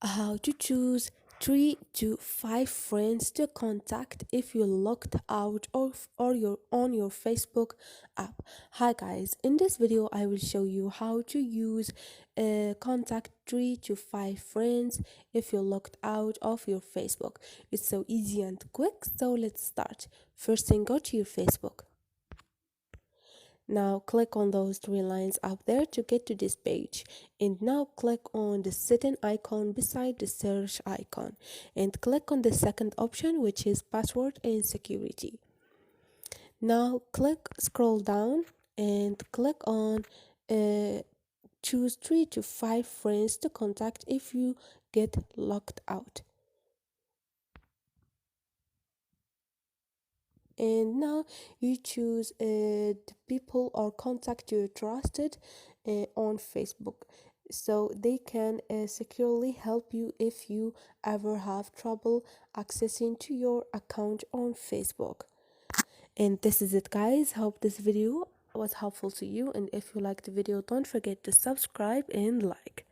How to choose 3 to 5 friends to contact if you logged out of or you're on your Facebook app. Hi guys, in this video I will show you how to use contact 3 to 5 friends if you're logged out of your Facebook. It's so easy and quick, so let's start. First thing, go to your Facebook. Now click on those 3 lines up there to get to this page, and now click on the setting icon beside the search icon and click on the second option, which is password and security. Now scroll down and click on choose 3 to 5 friends to contact if you get locked out. And now you choose the people or contact you trusted on Facebook, so they can securely help you if you ever have trouble accessing to your account on Facebook. And this is it guys, hope this video was helpful to you, and if you liked the video don't forget to subscribe and like.